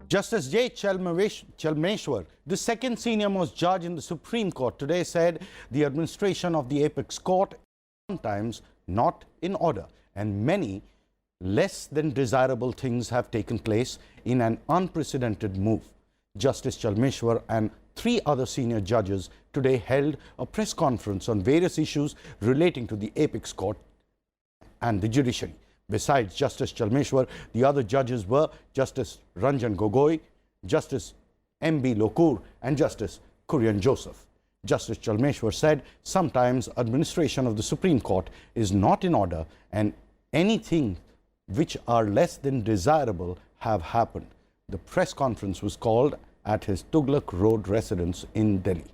Justice J. Chalmeshwar, the second senior most judge in the Supreme Court, today said the administration of the apex court is sometimes not in order, and many less than desirable things have taken place in an unprecedented move. Justice Chalmeshwar and 3 other senior judges today held a press conference on various issues relating to the apex court and the judiciary. Besides Justice Chalmeshwar, the other judges were Justice Ranjan Gogoi, Justice M.B. Lokur and Justice Kurian Joseph. Justice Chalmeshwar said sometimes administration of the Supreme Court is not in order and anything which are less than desirable have happened. The press conference was called at his Tughlaq Road residence in Delhi.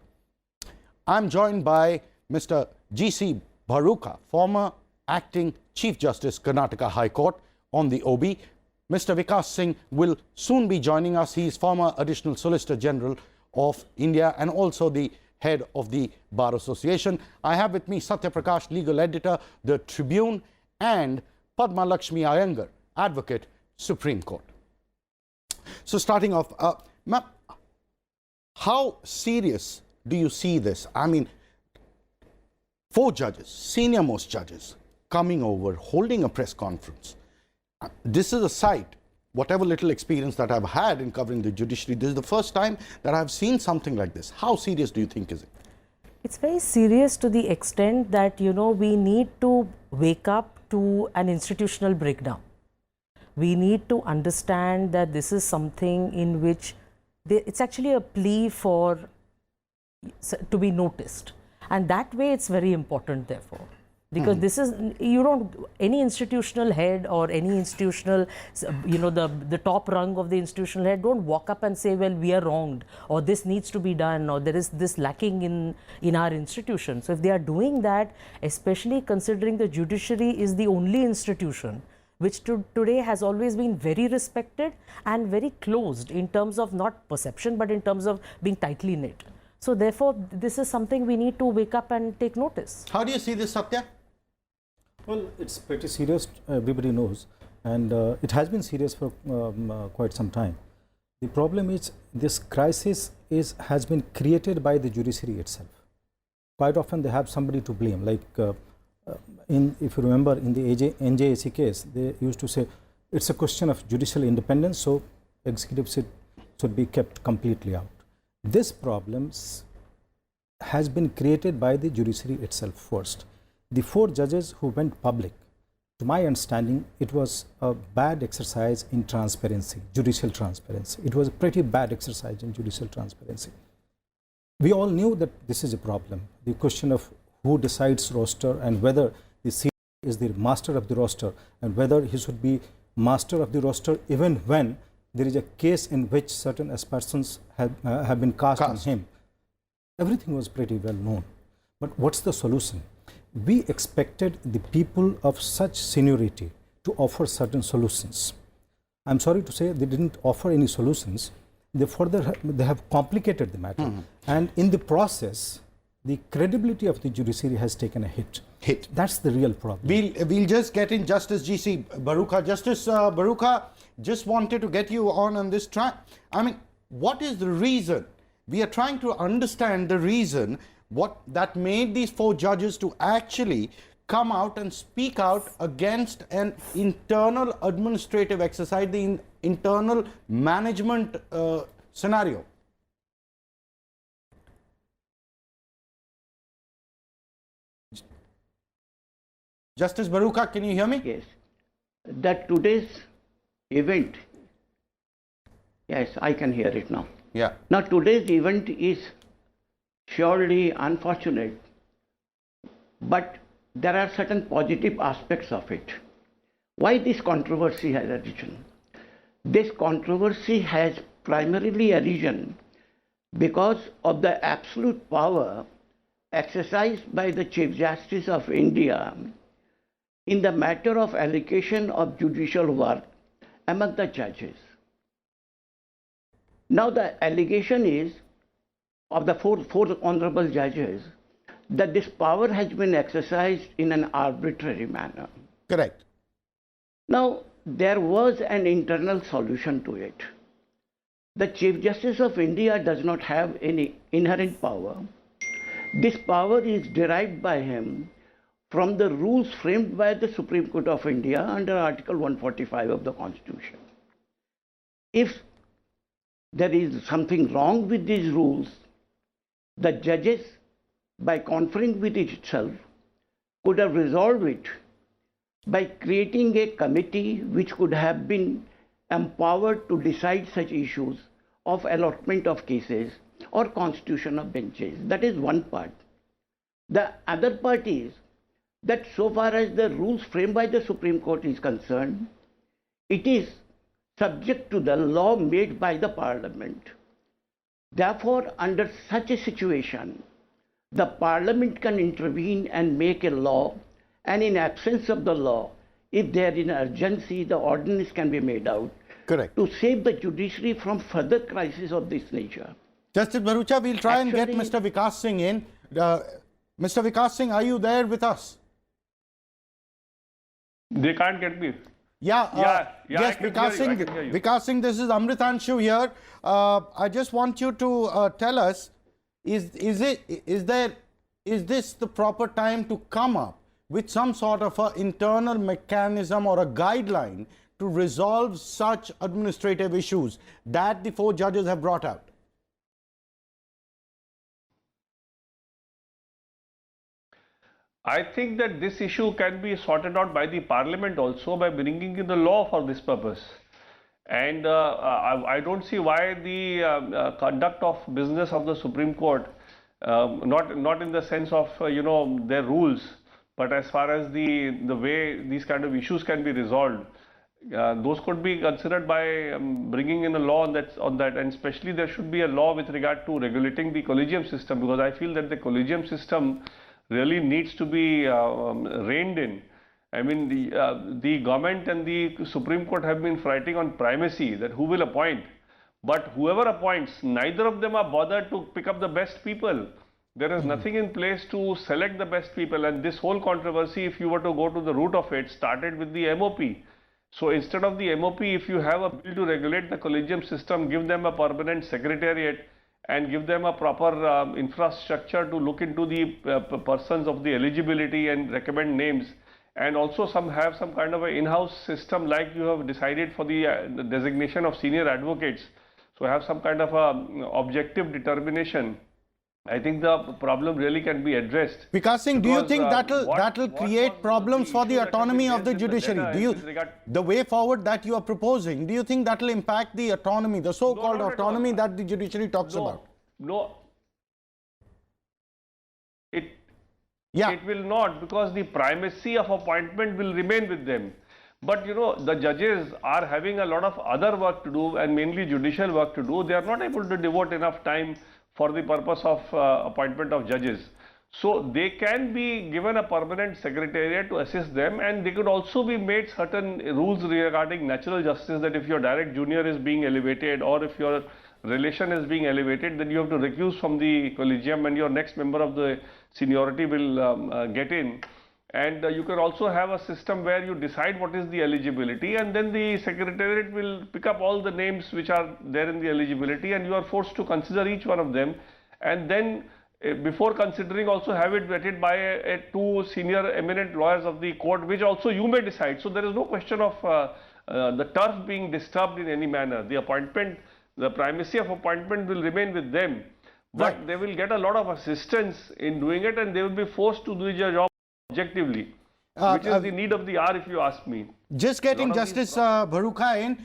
I'm joined by Mr. G.C. Bharuka, former Acting Chief Justice, Karnataka High Court on the OB. Mr. Vikas Singh will soon be joining us. He is former Additional Solicitor General of India and also the head of the Bar Association. I have with me Satya Prakash, legal editor, the Tribune, and Padmalakshmi Iyengar, advocate, Supreme Court. So starting off, ma'am, how serious do you see this? I mean, 4 judges, senior most judges, coming over, holding a press conference. This is a sight, whatever little experience that I've had in covering the judiciary, this is the first time that I've seen something like this. How serious do you think is it? It's very serious to the extent that, you know, we need to wake up to an institutional breakdown. We need to understand that this is something in which it's actually a plea for to be noticed. And that way it's very important, therefore. Because this is, you don't, any institutional head or any institutional, you know, the top rung of the institutional head don't walk up and say, well, we are wronged, or this needs to be done, or there is this lacking in our institution. So if they are doing that, especially considering the judiciary is the only institution which today has always been very respected and very closed in terms of not perception, but in terms of being tightly knit. So therefore, this is something we need to wake up and take notice. How do you see this, Satya? Well, it's pretty serious, everybody knows, and it has been serious for quite some time. The problem is this crisis has been created by the judiciary itself. Quite often they have somebody to blame, like if you remember in the NJAC case, they used to say it's a question of judicial independence, so executive should be kept completely out. This problem has been created by the judiciary itself first. The 4 judges who went public, to my understanding, it was a bad exercise in transparency, judicial transparency. It was a pretty bad exercise in judicial transparency. We all knew that this is a problem. The question of who decides roster and whether the CJ is the master of the roster and whether he should be master of the roster even when there is a case in which certain aspersions have been cast on him. Everything was pretty well known. But what's the solution? We expected the people of such seniority to offer certain solutions. I'm sorry to say they didn't offer any solutions. They have complicated the matter. And in the process, the credibility of the judiciary has taken a hit. That's the real problem. We'll just get in Justice G.C. Bharuka. Justice Bharuka, just wanted to get you on this track. I mean, what is the reason? We are trying to understand the reason what that made these 4 judges to actually come out and speak out against an internal administrative exercise, the internal management scenario. Justice Bharuka, can you hear me? Yes. That today's event, yes, I can hear it now. Yeah. Now today's event is surely unfortunate, but there are certain positive aspects of it. Why this controversy has arisen? This controversy has primarily arisen because of the absolute power exercised by the Chief Justice of India in the matter of allocation of judicial work among the judges. Now the allegation is of the four honorable judges that this power has been exercised in an arbitrary manner. Correct. Now there was an internal solution to it. The Chief Justice of India does not have any inherent power. This power is derived by him from the rules framed by the Supreme Court of India under Article 145 of the Constitution. If there is something wrong with these rules, the judges, by conferring with itself, could have resolved it by creating a committee which could have been empowered to decide such issues of allotment of cases or constitution of benches. That is one part. The other part is that so far as the rules framed by the Supreme Court is concerned, it is subject to the law made by the Parliament. Therefore, under such a situation, the Parliament can intervene and make a law, and in absence of the law, if there is an urgency, the ordinance can be made out. Correct. To save the judiciary from further crisis of this nature. Justice Bharucha, we'll try and get Mr. Vikas Singh in. Mr. Vikas Singh, are you there with us? They can't get me. Yeah, yes, Vikas Singh, this is Amritanshu here. I just want you to tell us, is this the proper time to come up with some sort of an internal mechanism or a guideline to resolve such administrative issues that the 4 judges have brought out? I think that this issue can be sorted out by the Parliament also by bringing in the law for this purpose. And I don't see why the conduct of business of the Supreme Court, not in the sense of their rules, but as far as the way these kind of issues can be resolved, those could be considered by bringing in a law on that, and especially there should be a law with regard to regulating the collegium system, because I feel that the collegium system really needs to be reined in. I mean, the government and the Supreme Court have been fighting on primacy, that who will appoint. But whoever appoints, neither of them are bothered to pick up the best people. There is nothing in place to select the best people. And this whole controversy, if you were to go to the root of it, started with the MOP. So instead of the MOP, if you have a bill to regulate the collegium system, give them a permanent secretariat, and give them a proper infrastructure to look into the persons of the eligibility and recommend names, and also have some kind of an in-house system like you have decided for the designation of senior advocates. So have some kind of a objective determination. I think the problem really can be addressed. Vikas Singh, do you think that'll create problems for the autonomy of the judiciary? The way forward that you are proposing, do you think that'll impact the autonomy, the so-called autonomy that the judiciary talks about? No. It will not, because the primacy of appointment will remain with them. But the judges are having a lot of other work to do, and mainly judicial work to do. They are not able to devote enough time for the purpose of appointment of judges. So they can be given a permanent secretariat to assist them, and they could also be made certain rules regarding natural justice, that if your direct junior is being elevated or if your relation is being elevated, then you have to recuse from the collegium and your next member of the seniority will get in. And you can also have a system where you decide what is the eligibility, and then the secretariat will pick up all the names which are there in the eligibility, and you are forced to consider each one of them, and then before considering also have it vetted by 2 senior eminent lawyers of the court, which also you may decide. So there is no question of the turf being disturbed in any manner. The appointment, the primacy of appointment will remain with them, but they will get a lot of assistance in doing it, and they will be forced to do their job objectively, which is the need of the hour, if you ask me. Just getting Justice Bharuka in.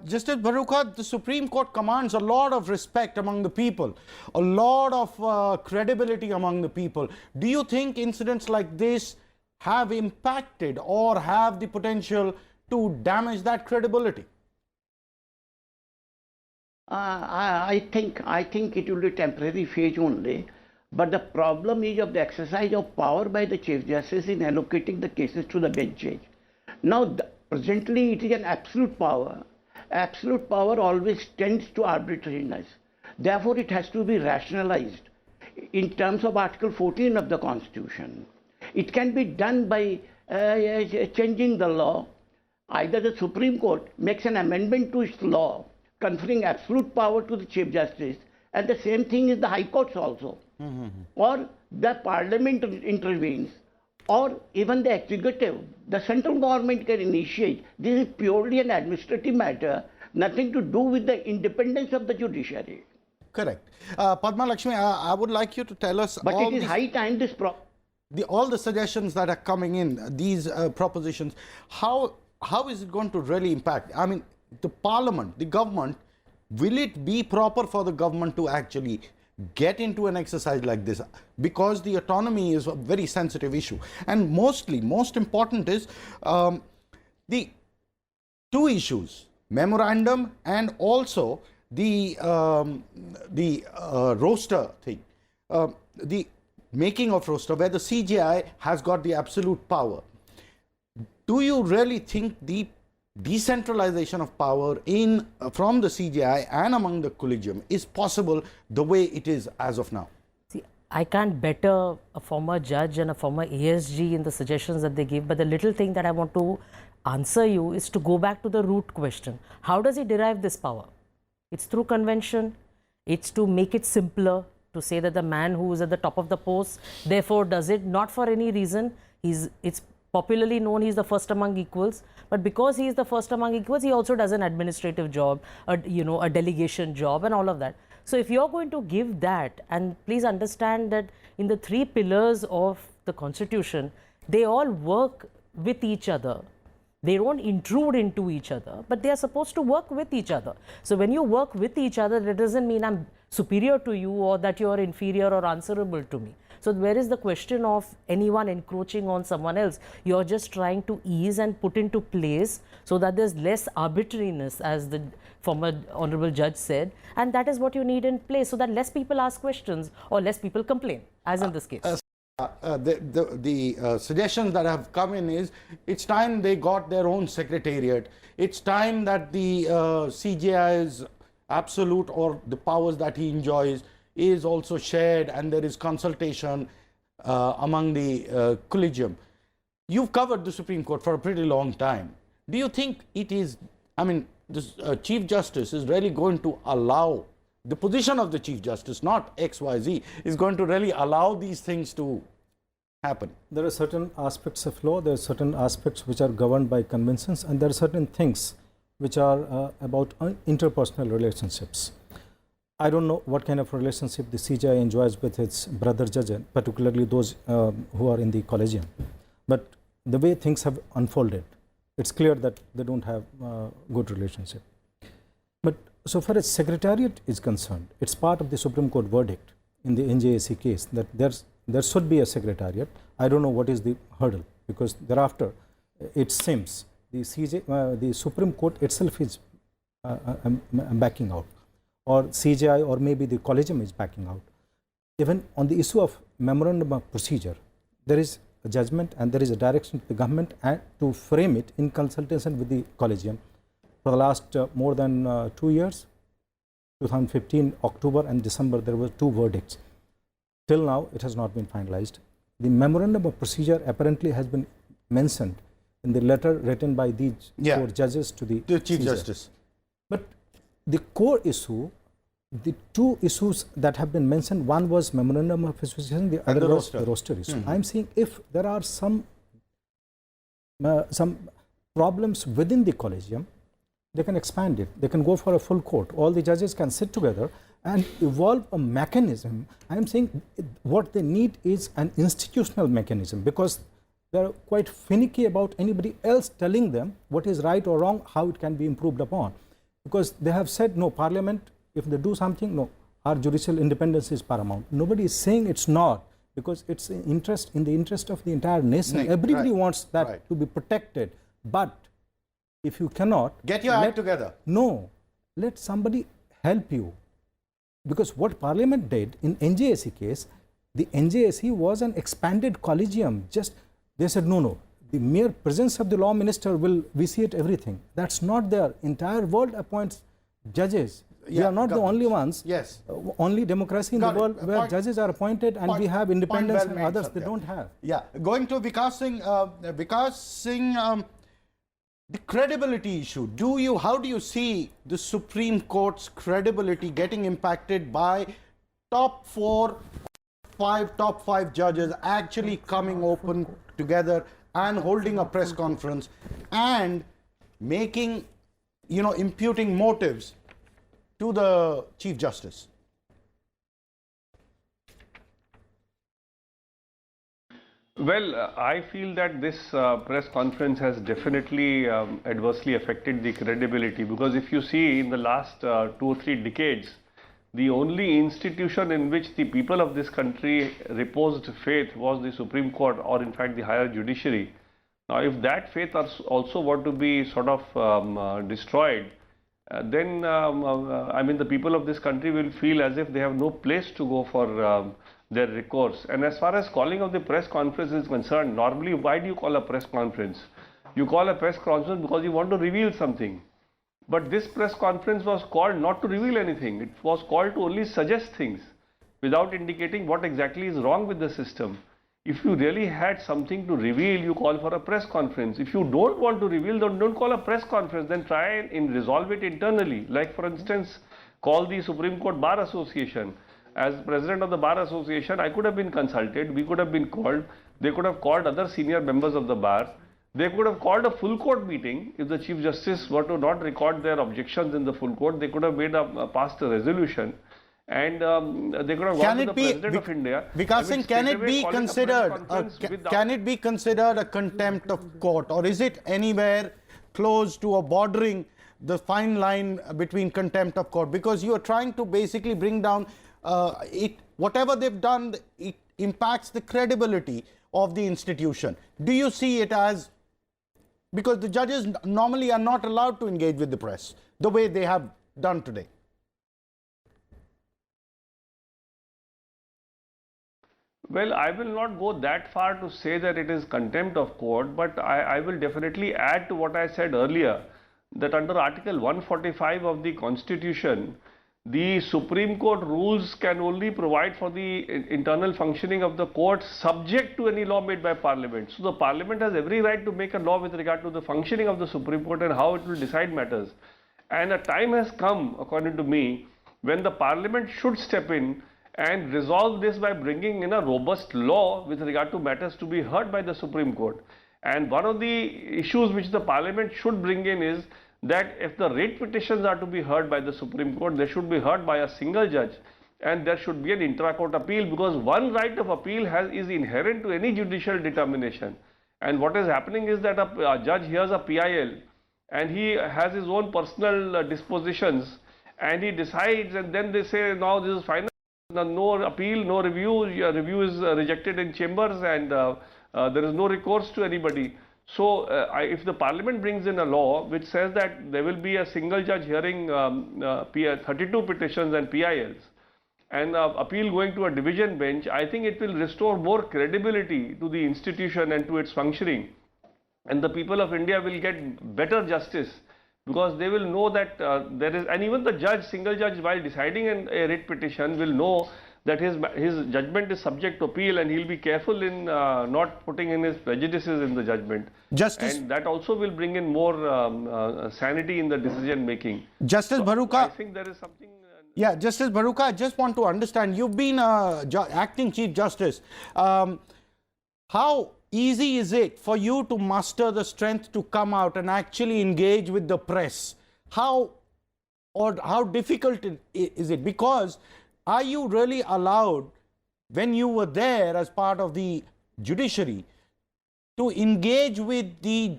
Justice Bharuka, the Supreme Court commands a lot of respect among the people, a lot of credibility among the people. Do you think incidents like this have impacted or have the potential to damage that credibility? I think it will be a temporary phase only. But the problem is of the exercise of power by the Chief Justice in allocating the cases to the benches. Now, presently it is an absolute power. Absolute power always tends to arbitrariness. Therefore, it has to be rationalized in terms of Article 14 of the Constitution. It can be done by changing the law. Either the Supreme Court makes an amendment to its law conferring absolute power to the Chief Justice, and the same thing is the High Courts also. Or the Parliament intervenes, or even the executive, the central government can initiate. This is purely an administrative matter, nothing to do with the independence of the judiciary. Correct. Padmalakshmi, I would like you to tell us But all it is these, high time all the suggestions that are coming in, these propositions, how is it going to really impact? I mean, the parliament, the government, will it be proper for the government to actually get into an exercise like this? Because the autonomy is a very sensitive issue. And most important is the two issues, memorandum and also the roster thing, the making of roster, where the CJI has got the absolute power. Do you really think the decentralization of power from the CJI and among the collegium is possible the way it is as of now? See, I can't better a former judge and a former ASG in the suggestions that they give, but the little thing that I want to answer you is to go back to the root question. How does he derive this power? It's through convention. It's to make it simpler, to say that the man who is at the top of the post therefore does it not for any reason. It's popularly known he's the first among equals, but because he is the first among equals, he also does an administrative job, a delegation job and all of that. So if you're going to give that, and please understand that in the three pillars of the constitution, they all work with each other. They don't intrude into each other, but they are supposed to work with each other. So when you work with each other, that doesn't mean I'm superior to you or that you are inferior or answerable to me. So where is the question of anyone encroaching on someone else? You're just trying to ease and put into place so that there's less arbitrariness, as the former honorable judge said, and that is what you need in place so that less people ask questions or less people complain, as in this case. The suggestions that have come in is it's time they got their own secretariat. It's time that the CJI's absolute or the powers that he enjoys is also shared, and there is consultation among the collegium. You've covered the Supreme Court for a pretty long time. Do you think it is, I mean, this Chief Justice is really going to allow, the position of the Chief Justice, not XYZ, is going to really allow these things to happen? There are certain aspects of law, there are certain aspects which are governed by conventions, and there are certain things which are about interpersonal relationships. I don't know what kind of relationship the CJI enjoys with its brother judges, particularly those who are in the collegium. But the way things have unfolded, it's clear that they don't have good relationship. But so far as Secretariat is concerned, it's part of the Supreme Court verdict in the NJAC case that there should be a Secretariat. I don't know what is the hurdle, because thereafter it seems the Supreme Court itself is backing out, or CJI or maybe the collegium is backing out. Even on the issue of memorandum of procedure, there is a judgment and there is a direction to the government and to frame it in consultation with the collegium. For the last more than 2 years, 2015, October and December, there were 2 verdicts. Till now, it has not been finalized. The memorandum of procedure apparently has been mentioned in the letter written by these 4 judges to the Chief CJI. Justice. But the core issue, the 2 issues that have been mentioned, one was memorandum of association, the other was the roster issue. I'm saying if there are some problems within the collegium, they can expand it. They can go for a full court. All the judges can sit together and evolve a mechanism. I'm saying what they need is an institutional mechanism, because they're quite finicky about anybody else telling them what is right or wrong, how it can be improved upon. Because they have said, no, Parliament, if they do something, no, our judicial independence is paramount. Nobody is saying it's not, because it's in the interest of the entire nation. Everybody wants that to be protected. But if you cannot... Get your act together. No, let somebody help you. Because what Parliament did in NJAC case, the NJAC was an expanded collegium. Just they said, no, the mere presence of the law minister will vitiate everything. That's not there. Entire world appoints judges. We are not the only ones. Yes. Only democracy in the world where judges are appointed and we have independence, and others they don't have. Yeah. Going to Vikas Singh. the credibility issue. How do you see the Supreme Court's credibility getting impacted by top five judges actually coming open together and holding a press conference and making, imputing motives to the Chief Justice? Well, I feel that this press conference has definitely adversely affected the credibility, because if you see in the last 2 or 3 decades, the only institution in which the people of this country reposed faith was the Supreme Court, or in fact the higher judiciary. Now, if that faith also were to be sort of destroyed, then I mean the people of this country will feel as if they have no place to go for their recourse. And as far as calling of the press conference is concerned, normally why do you call a press conference? You call a press conference because you want to reveal something. But this press conference was called not to reveal anything. It was called to only suggest things without indicating what exactly is wrong with the system. If you really had something to reveal, you call for a press conference. If you don't want to reveal, then don't call a press conference. Then try and resolve it internally. Like for instance, call the Supreme Court Bar Association. As president of the Bar Association, I could have been consulted. We could have been called. They could have called other senior members of the bar. They could have called a full court meeting. If the Chief Justice were to not record their objections in the full court, they could have passed a resolution. And they could have gone to the President of India. Vikas Singh, can it be considered a contempt of court, or is it anywhere close to or bordering the fine line between contempt of court? Because you are trying to basically bring down whatever they've done, it impacts the credibility of the institution. Do you see it as, because the judges normally are not allowed to engage with the press the way they have done today? Well, I will not go that far to say that it is contempt of court, but I will definitely add to what I said earlier, that under Article 145 of the Constitution, the Supreme Court rules can only provide for the internal functioning of the court subject to any law made by Parliament. So the Parliament has every right to make a law with regard to the functioning of the Supreme Court and how it will decide matters. And a time has come, according to me, when the Parliament should step in and resolve this by bringing in a robust law with regard to matters to be heard by the Supreme Court. And one of the issues which the Parliament should bring in is that if the writ petitions are to be heard by the Supreme Court, they should be heard by a single judge, and there should be an intra-court appeal, because one right of appeal is inherent to any judicial determination. And what is happening is that a judge hears a PIL and he has his own personal dispositions and he decides, and then they say, now this is final, no appeal, no review, your review is rejected in chambers, and there is no recourse to anybody. So, if the Parliament brings in a law which says that there will be a single judge hearing 32 petitions and PILs, and appeal going to a division bench, I think it will restore more credibility to the institution and to its functioning. And the people of India will get better justice, because they will know that there is, and even the judge, single judge, while deciding a writ petition, will know that his judgment is subject to appeal, and he'll be careful in not putting in his prejudices in the judgment. And that also will bring in more sanity in the decision making. Justice Bharuka, I think there is something. Yeah, Justice Bharuka, I just want to understand, you've been acting Chief Justice. How easy is it for you to muster the strength to come out and actually engage with the press? How difficult is it? Because are you really allowed, when you were there as part of the judiciary, to engage with the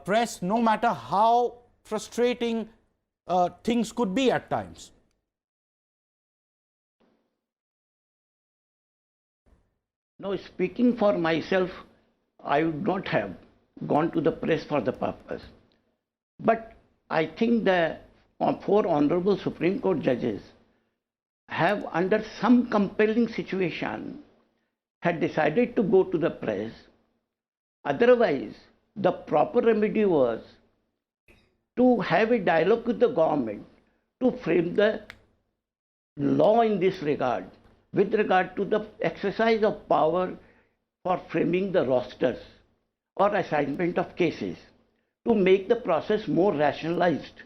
press, no matter how frustrating things could be at times? No, speaking for myself, I would not have gone to the press for the purpose. But I think the 4 honorable Supreme Court judges have, under some compelling situation, had decided to go to the press. Otherwise, the proper remedy was to have a dialogue with the government to frame the law in this regard, with regard to the exercise of power for framing the rosters or assignment of cases. to make the process more rationalized.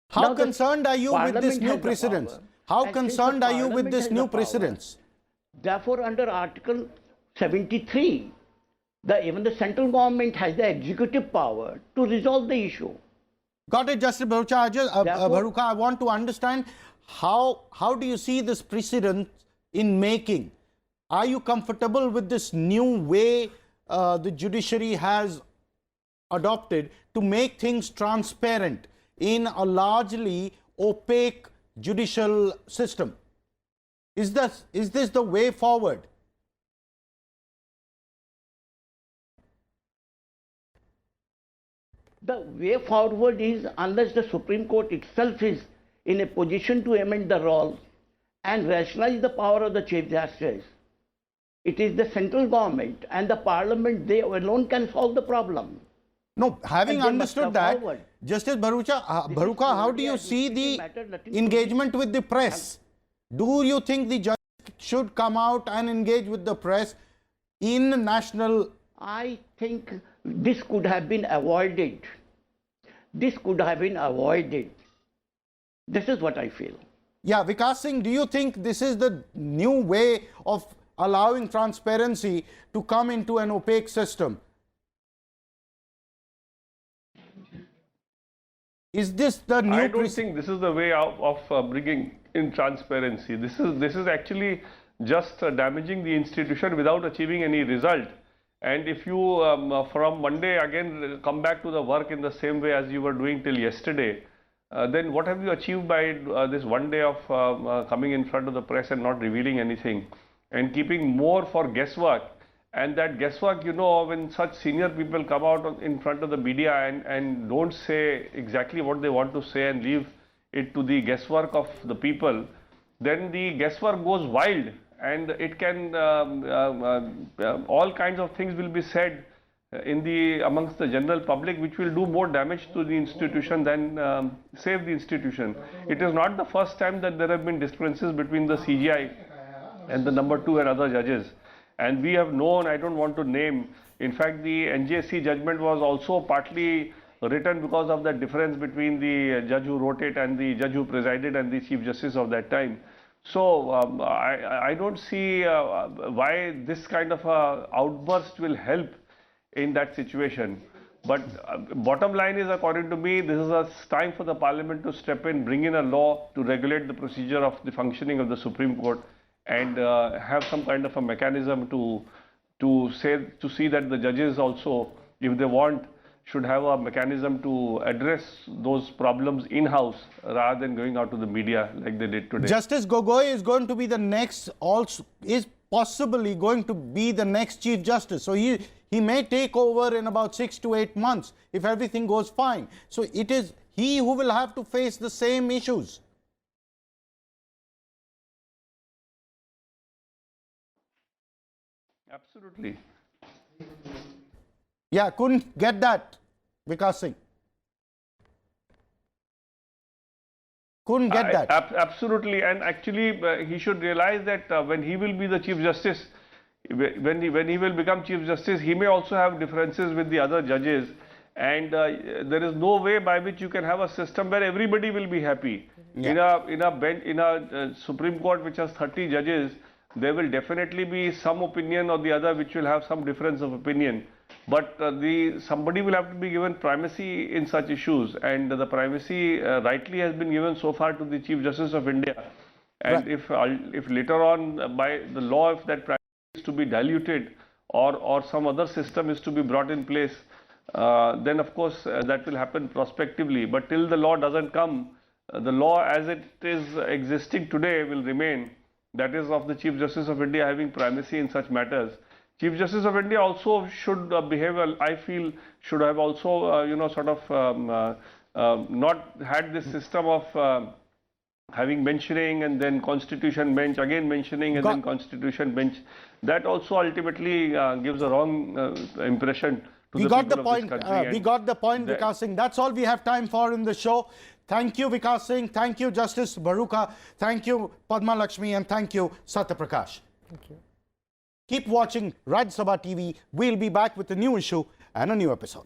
How Now, the concerned are you with this Parliament new has the precedence? power, How and since the concerned are you with Parliament this has new the power, precedence? Therefore, under Article 73, even the central government has the executive power to resolve the issue. Got it, Justice Bharuka. Therefore- Bharuka, I want to understand how do you see this precedent in making? Are you comfortable with this new way the judiciary has adopted to make things transparent in a largely opaque judicial system? Is this the way forward? The way forward is, unless the Supreme Court itself is in a position to amend the law and rationalize the power of the Chief Justice, it is the central government and the Parliament, they alone can solve the problem. No, having And they must understood come that, forward. Justice Bharuka, how do you see the matter, nothing to engagement with the press? Do you think the judge should come out and engage with the press in national? I think this could have been avoided. This could have been avoided. This is what I feel. Yeah, Vikas Singh, do you think this is the new way of allowing transparency to come into an opaque system? Is this the new? I don't think this is the way of bringing in transparency. This is actually just damaging the institution without achieving any result. And if you from Monday again come back to the work in the same way as you were doing till yesterday, then what have you achieved by this one day of coming in front of the press and not revealing anything and keeping more for guesswork? And that guesswork, you know, when such senior people come out in front of the media and don't say exactly what they want to say and leave it to the guesswork of the people, then the guesswork goes wild and it can, all kinds of things will be said amongst the general public, which will do more damage to the institution than save the institution. It is not the first time that there have been differences between the CGI and the number 2 and other judges. And we have known, I don't want to name, in fact the NJC judgment was also partly written because of the difference between the judge who wrote it and the judge who presided and the Chief Justice of that time. So I don't see why this kind of outburst will help in that situation. But bottom line is, according to me, this is a time for the Parliament to step in, bring in a law to regulate the procedure of the functioning of the Supreme Court, and have some kind of a mechanism to see that the judges also, if they want, should have a mechanism to address those problems in-house rather than going out to the media like they did today. Justice Gogoi is going to be the next, is possibly going to be the next Chief Justice. So he may take over in about 6 to 8 months if everything goes fine. So it is he who will have to face the same issues. Absolutely. Yeah, couldn't get that, Vikas Singh. Couldn't get that. Absolutely, and actually he should realize that when he will be the Chief Justice, when he will become Chief Justice, he may also have differences with the other judges, and there is no way by which you can have a system where everybody will be happy. Yeah. In a Supreme Court which has 30 judges, there will definitely be some opinion or the other which will have some difference of opinion. But somebody will have to be given primacy in such issues, and the primacy rightly has been given so far to the Chief Justice of India. And right. if later on by the law, if that primacy is to be diluted or some other system is to be brought in place, then of course that will happen prospectively. But till the law doesn't come, the law as it is existing today will remain. That is of the Chief Justice of India having primacy in such matters. Chief Justice of India also should behave, I feel, should have also, not had this system of having mentioning and then Constitution bench, again mentioning and then Constitution bench. That also ultimately gives a wrong impression to the people of this country. We got the point, Vikas Singh. That's all we have time for in the show. Thank you, Vikas Singh. Thank you, Justice Bharuka. Thank you, Padmalakshmi. And thank you, Satya Prakash. Thank you. Keep watching Rajya Sabha TV. We'll be back with a new issue and a new episode.